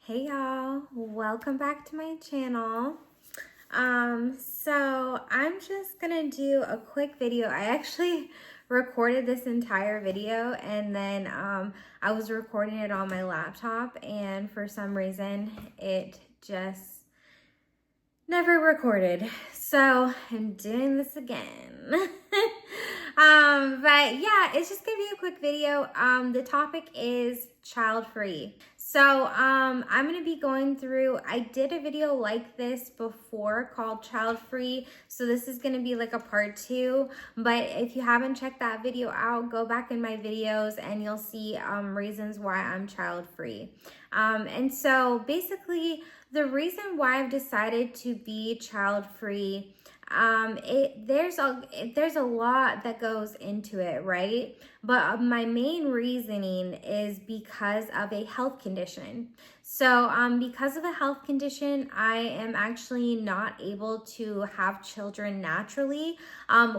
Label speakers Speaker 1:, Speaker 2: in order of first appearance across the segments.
Speaker 1: Hey y'all, welcome back to my channel. So I'm just gonna do a quick video. I actually recorded this entire video and then I was recording it on my laptop and for some reason it just never recorded. So I'm doing this again. But yeah, it's just gonna be a quick video. The topic is child free. So I'm gonna be going through, I did a video like this before called child free. So this is gonna be like a part 2. But if you haven't checked that video out, go back in my videos and you'll see reasons why I'm child free. And so basically the reason why I've decided to be child free, there's a lot that goes into it, right? But my main reasoning is because of a health condition. So because of a health condition, I am actually not able to have children naturally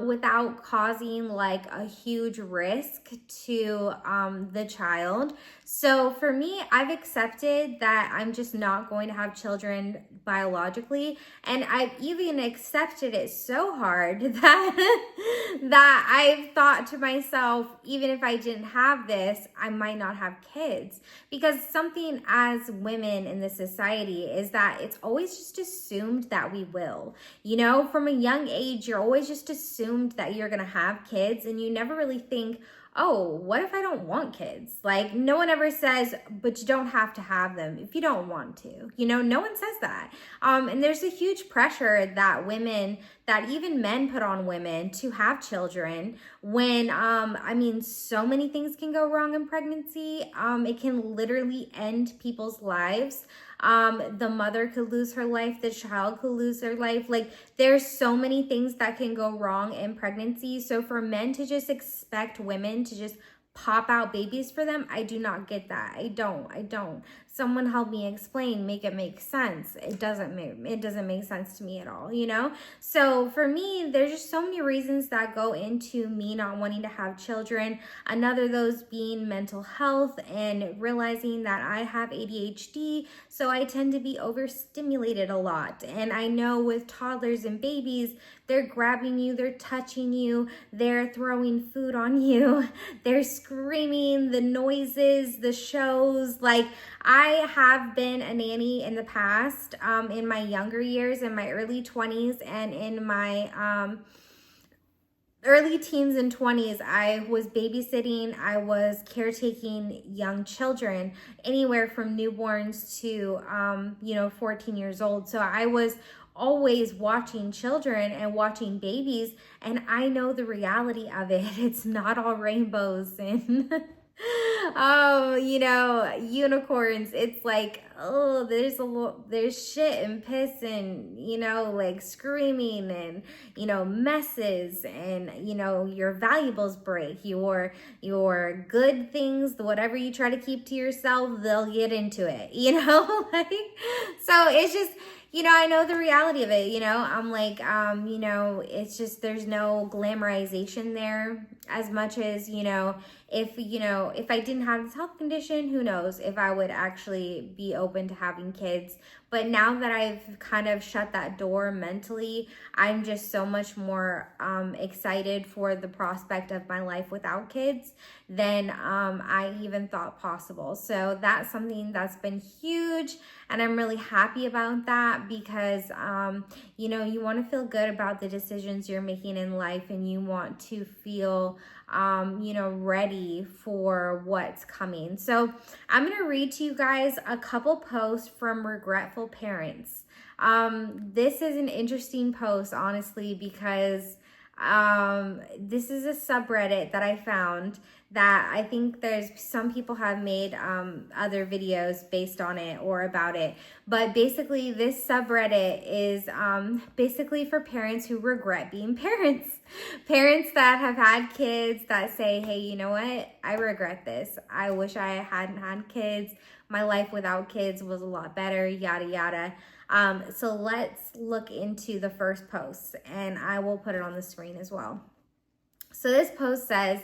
Speaker 1: without causing like a huge risk to the child. So for me, I've accepted that I'm just not going to have children biologically, and I've even accepted it so hard that I've thought to myself, even if I didn't have this, I might not have kids. Because something as women in this society is that it's always just assumed that we will. You know, from a young age, you're always just assumed that you're gonna have kids, and you never really think, oh, what if I don't want kids? Like, no one ever says, but you don't have to have them if you don't want to. You know, no one says that. And there's a huge pressure that women, that even men put on women to have children when, I mean, so many things can go wrong in pregnancy. It can literally end people's lives. The mother could lose her life, the child could lose their life. Like, there's so many things that can go wrong in pregnancy. So for men to just expect women to just pop out babies for them, I do not get that. I don't. Someone help me explain, make it make sense. It doesn't make sense to me at all, you know? So for me, there's just so many reasons that go into me not wanting to have children. Another of those being mental health and realizing that I have ADHD, so I tend to be overstimulated a lot. And I know with toddlers and babies, they're grabbing you, they're touching you, they're throwing food on you, they're screaming, the noises, the shows. Like, I have been a nanny in the past, in my younger years, in my early 20s, and in my early teens and 20s, I was babysitting, I was caretaking young children, anywhere from newborns to, 14 years old. So I was always watching children and watching babies, and I know the reality of it. It's not all rainbows and unicorns. It's like, oh, there's shit and piss and, like screaming and, messes and, your valuables break, your good things, whatever you try to keep to yourself, they'll get into it, like, so it's just, I know the reality of it, I'm like, it's just, there's no glamorization there as much as, if I didn't have this health condition, who knows if I would actually be open to having kids. But now that I've kind of shut that door mentally, I'm just so much more excited for the prospect of my life without kids than I even thought possible. So that's something that's been huge, and I'm really happy about that because, you want to feel good about the decisions you're making in life, and you want to feel ready for what's coming. So I'm going to read to you guys a couple posts from Regretful parents. This is an interesting post, honestly, because this is a subreddit that I found that I think there's some people have made other videos based on it or about it. But basically this subreddit is basically for parents who regret being parents. Parents that have had kids that say, hey, you know what? I regret this. I wish I hadn't had kids. My life without kids was a lot better, yada, yada. So let's look into the first post, and I will put it on the screen as well. So this post says,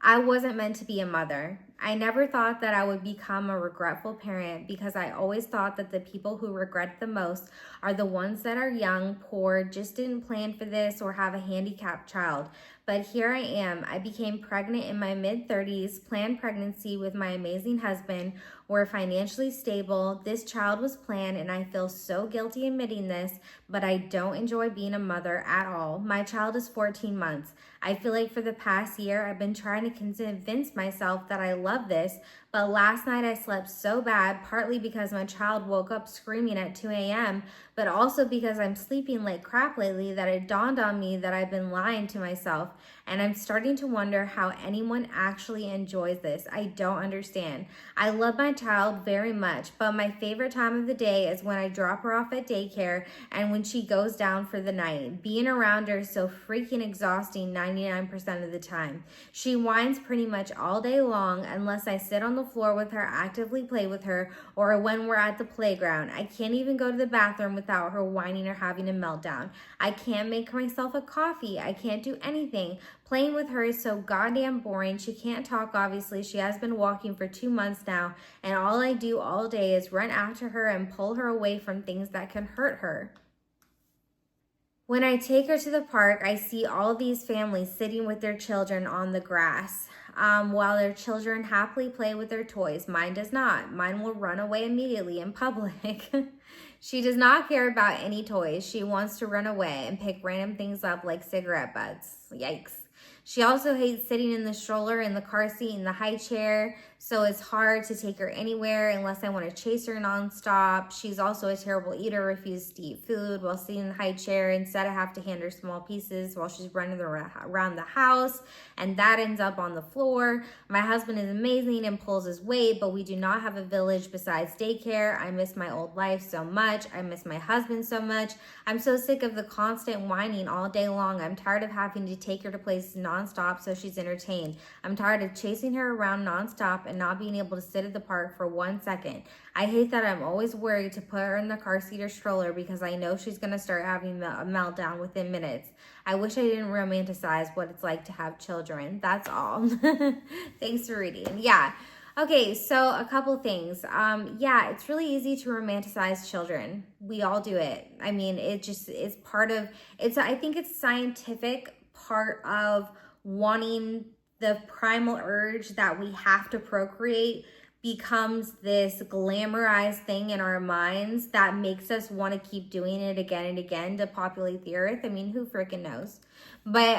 Speaker 1: I wasn't meant to be a mother. I never thought that I would become a regretful parent because I always thought that the people who regret the most are the ones that are young, poor, just didn't plan for this, or have a handicapped child. But here I am. I became pregnant in my mid-30s, planned pregnancy with my amazing husband. We're financially stable. This child was planned, and I feel so guilty admitting this, but I don't enjoy being a mother at all. My child is 14 months. I feel like for the past year, I've been trying to convince myself that I love this, but last night I slept so bad, partly because my child woke up screaming at 2 a.m., but also because I'm sleeping like crap lately, that it dawned on me that I've been lying to myself, and I'm starting to wonder how anyone actually enjoys this. I don't understand. I love my child very much, but my favorite time of the day is when I drop her off at daycare and when she goes down for the night. Being around her is so freaking exhausting 99% of the time. She whines pretty much all day long unless I sit on the floor with her, actively play with her, or when we're at the playground. I can't even go to the bathroom without her whining or having a meltdown. I can't make myself a coffee. I can't do anything. Playing with her is so goddamn boring. She can't talk, obviously. She has been walking for 2 months now, and all I do all day is run after her and pull her away from things that can hurt her. When I take her to the park, I see all these families sitting with their children on the grass, while their children happily play with their toys. Mine does not. Mine will run away immediately in public. She does not care about any toys. She wants to run away and pick random things up like cigarette butts. Yikes. She also hates sitting in the stroller, in the car seat, in the high chair, so it's hard to take her anywhere unless I want to chase her nonstop. She's also a terrible eater, refuses to eat food while sitting in the high chair. Instead, I have to hand her small pieces while she's running around the house, and that ends up on the floor. My husband is amazing and pulls his weight, but we do not have a village besides daycare. I miss my old life so much. I miss my husband so much. I'm so sick of the constant whining all day long. I'm tired of having to take her to places nonstop so she's entertained. I'm tired of chasing her around nonstop and not being able to sit at the park for 1 second. I hate that I'm always worried to put her in the car seat or stroller because I know she's going to start having a meltdown within minutes. I wish I didn't romanticize what it's like to have children. That's all. Thanks for reading. Yeah. Okay, so a couple things. Yeah, it's really easy to romanticize children. We all do it. I mean, it's part of, I think it's scientific part of wanting. The primal urge that we have to procreate becomes this glamorized thing in our minds that makes us want to keep doing it again and again to populate the earth. I mean, who freaking knows? But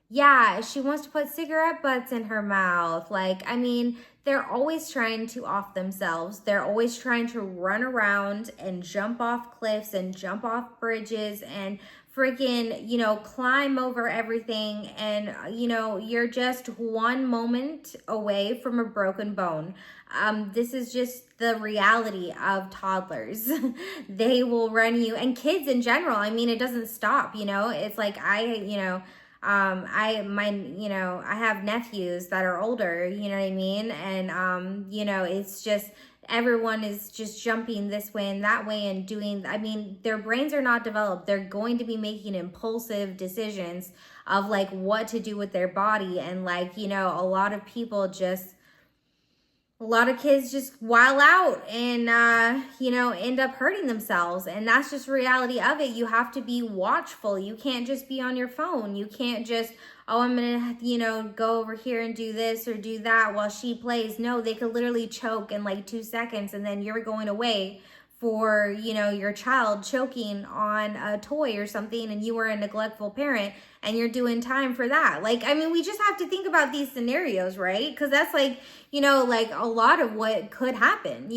Speaker 1: yeah, she wants to put cigarette butts in her mouth. Like, I mean, they're always trying to off themselves. They're always trying to run around and jump off cliffs and jump off bridges and freaking, climb over everything. And, you're just one moment away from a broken bone. This is just the reality of toddlers. They will run you, and kids in general. I mean, it doesn't stop, it's like I have nephews that are older, you know what I mean? And, it's just, everyone is just jumping this way and that way and doing, I mean, their brains are not developed. They're going to be making impulsive decisions of like what to do with their body. And like, a lot of kids just wild out and, end up hurting themselves. And that's just reality of it. You have to be watchful. You can't just be on your phone. You can't just, I'm going to, go over here and do this or do that while she plays. No, they could literally choke in like 2 seconds and then you're going away for, your child choking on a toy or something and you were a neglectful parent and you're doing time for that. Like, I mean, we just have to think about these scenarios, right? Because that's like, like a lot of what could happen,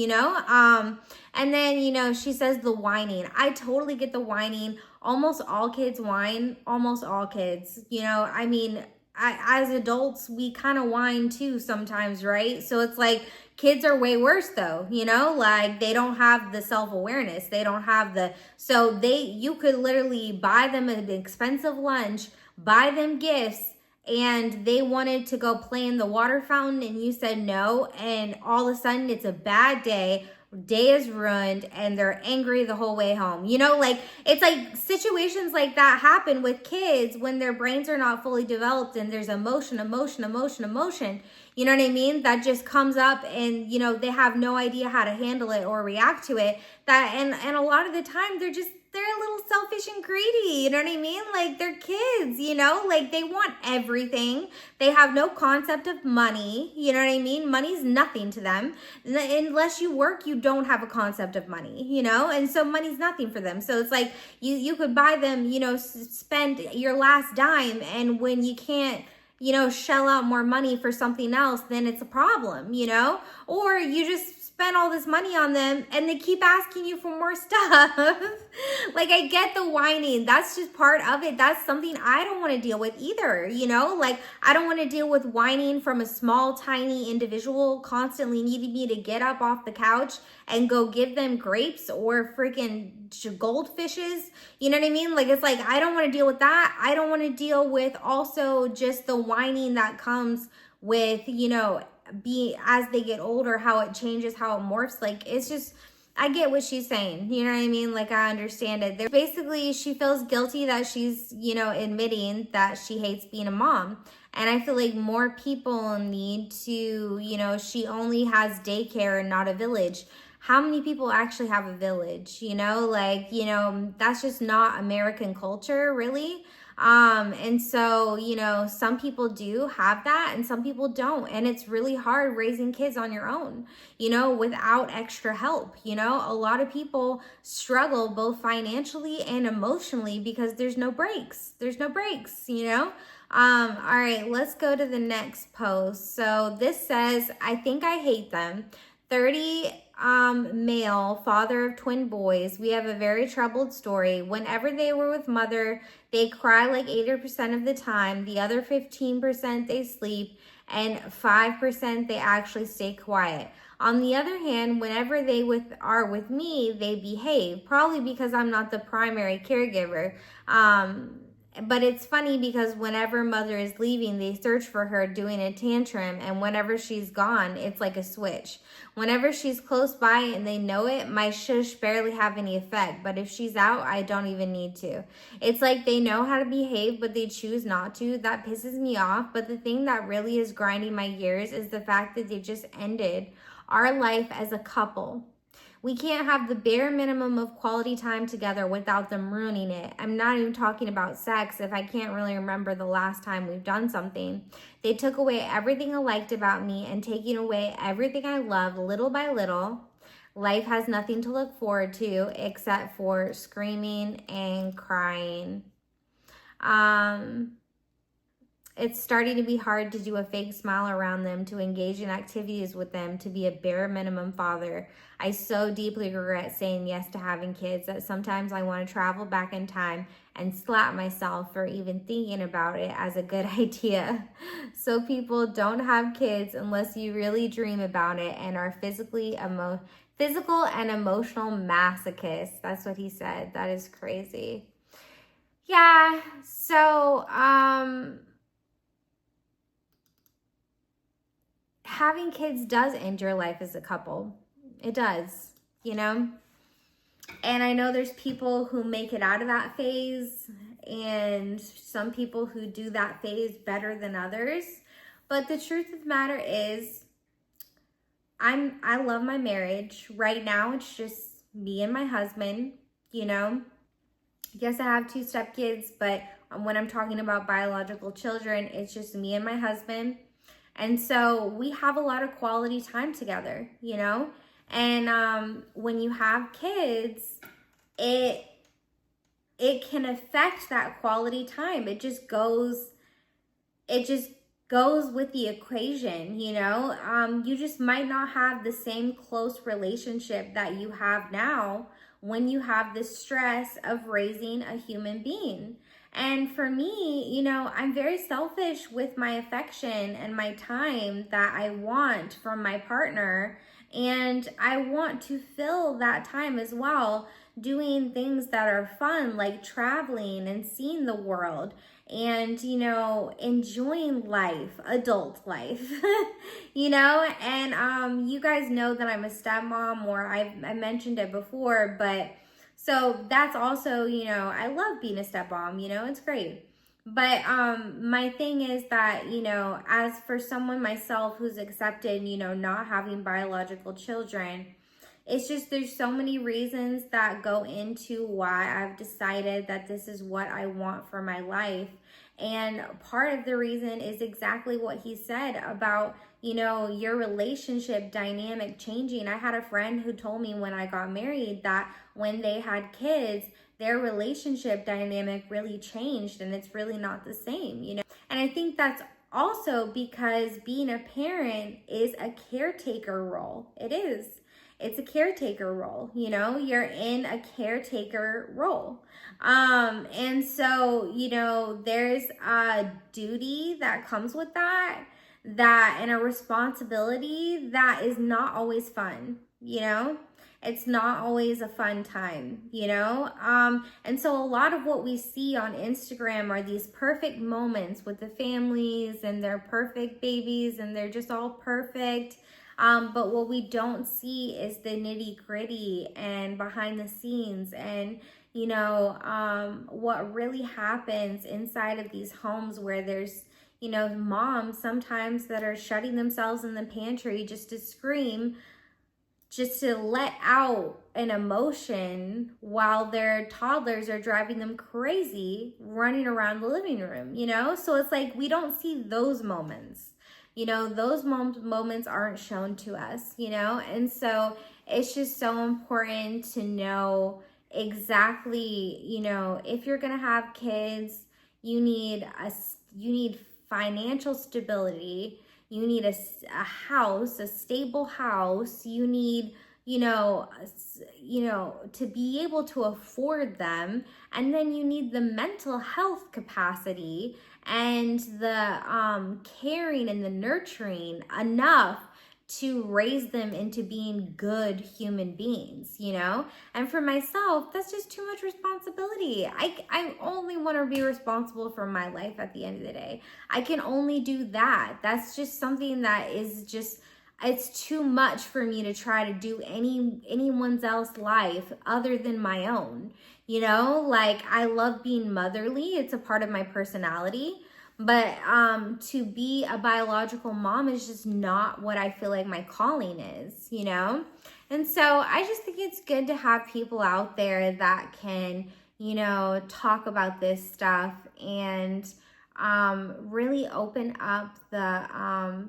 Speaker 1: and then, she says the whining. I totally get the whining. Almost all kids whine, almost all kids, I mean, as adults, we kind of whine too sometimes, right? So it's like, kids are way worse though, like they don't have the self-awareness. They don't have you could literally buy them an expensive lunch, buy them gifts, and they wanted to go play in the water fountain and you said no. And all of a sudden it's a bad day is ruined and they're angry the whole way home. Like it's like situations like that happen with kids when their brains are not fully developed and there's emotion. you know what I mean, that just comes up and, you know, they have no idea how to handle it or react to it. And a lot of the time they're a little selfish and greedy, you know what I mean? Like, they're kids, you know, like they want everything. They have no concept of money, you know what I mean? Money's nothing to them. Unless you work, you don't have a concept of money, you know? And so money's nothing for them. So it's like you could buy them, you know, spend your last dime, and when you can't, you know, shell out more money for something else, then it's a problem, you know? Or you just spend all this money on them and they keep asking you for more stuff. Like, I get the whining. That's just part of it. That's something I don't want to deal with either, you know? Like, I don't want to deal with whining from a small, tiny individual constantly needing me to get up off the couch and go give them grapes or freaking goldfishes. You know what I mean? Like, it's like, I don't want to deal with that. I don't want to deal with also just the whining that comes with, you know, as they get older, how it changes, how it morphs. Like, it's just, I get what she's saying, you know what I mean? Like, I understand it. Basically, she feels guilty that she's, you know, admitting that she hates being a mom. And I feel like more people need to, you know, she only has daycare and not a village. How many people actually have a village, you know? Like, you know, that's just not American culture, really. And so, you know, some people do have that and some people don't. And it's really hard raising kids on your own, you know, without extra help. You know, a lot of people struggle both financially and emotionally because there's no breaks. There's no breaks, you know? All right, let's go to the next post. So this says, I think I hate them. 30 male, father of twin boys. We have a very troubled story. Whenever they were with mother, they cry like 80% of the time. The other 15% they sleep, and 5% they actually stay quiet. On the other hand, whenever they are with me, they behave, probably because I'm not the primary caregiver. But it's funny because whenever mother is leaving, they search for her doing a tantrum. And whenever she's gone, it's like a switch. Whenever she's close by and they know it, my shush barely have any effect. But if she's out, I don't even need to. It's like they know how to behave, but they choose not to. That pisses me off. But the thing that really is grinding my gears is the fact that they just ended our life as a couple. We can't have the bare minimum of quality time together without them ruining it. I'm not even talking about sex if I can't really remember the last time we've done something. They took away everything I liked about me and taking away everything I loved little by little. Life has nothing to look forward to except for screaming and crying. It's starting to be hard to do a fake smile around them, to engage in activities with them, to be a bare minimum father. I so deeply regret saying yes to having kids that sometimes I want to travel back in time and slap myself for even thinking about it as a good idea. So people, don't have kids unless you really dream about it and are physical and emotional masochists. That's what he said. That is crazy. Yeah, so having kids does end your life as a couple. It does, you know? And I know there's people who make it out of that phase and some people who do that phase better than others. But the truth of the matter is, I love my marriage. Right now, it's just me and my husband, you know? Yes, I have 2 stepkids, but when I'm talking about biological children, it's just me and my husband. And so we have a lot of quality time together, you know? And when you have kids, it can affect that quality time. It just goes with the equation, you know? You just might not have the same close relationship that you have now when you have the stress of raising a human being. And for me, you know, I'm very selfish with my affection and my time that I want from my partner. And I want to fill that time as well doing things that are fun, like traveling and seeing the world and, you know, enjoying life, adult life, you know? And you guys know that I'm a stepmom, or I mentioned it before, but so that's also, you know, I love being a stepmom, you know, it's great. But my thing is that, you know, as for someone myself who's accepted, you know, not having biological children, it's just there's so many reasons that go into why I've decided that this is what I want for my life. And part of the reason is exactly what he said about, you know, your relationship dynamic changing. I had a friend who told me when I got married that when they had kids, their relationship dynamic really changed and it's really not the same, you know. And I think that's also because being a parent is a caretaker role. It is. It's a caretaker role, you know, you're in a caretaker role. And so, you know, there's a duty that comes with that, and a responsibility that is not always fun, you know? It's not always a fun time, you know? And so a lot of what we see on Instagram are these perfect moments with the families and their perfect babies and they're just all perfect. But what we don't see is the nitty gritty and behind the scenes and, you know, what really happens inside of these homes where there's, you know, moms sometimes that are shutting themselves in the pantry just to scream, just to let out an emotion while their toddlers are driving them crazy running around the living room, you know? So it's like we don't see those moments. You know, those moments aren't shown to us, you know? And so it's just so important to know exactly, you know, if you're gonna have kids, you need financial stability, you need a house, a stable house, you need, you know, to be able to afford them, and then you need the mental health capacity and the caring and the nurturing enough to raise them into being good human beings, you know? And for myself, that's just too much responsibility. I only want to be responsible for my life at the end of the day. I can only do that. That's just something that is just, it's too much for me to try to do anyone's else life other than my own. You know, like I love being motherly. It's a part of my personality. But to be a biological mom is just not what I feel like my calling is, you know? And so I just think it's good to have people out there that can, you know, talk about this stuff and really open up the,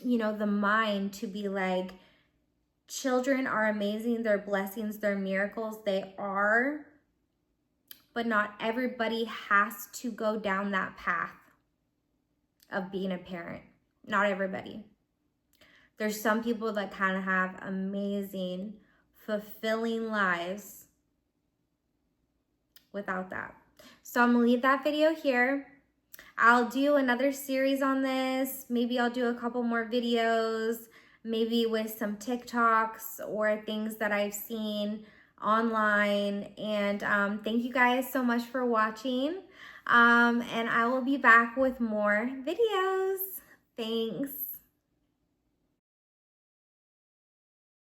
Speaker 1: you know, the mind to be like, children are amazing, they're blessings, they're miracles, they are, but not everybody has to go down that path of being a parent. Not everybody. There's some people that kind of have amazing, fulfilling lives without that. So I'm gonna leave that video here. I'll do another series on this. Maybe I'll do a couple more videos, maybe with some TikToks or things that I've seen online. And thank you guys so much for watching. And I will be back with more videos. Thanks.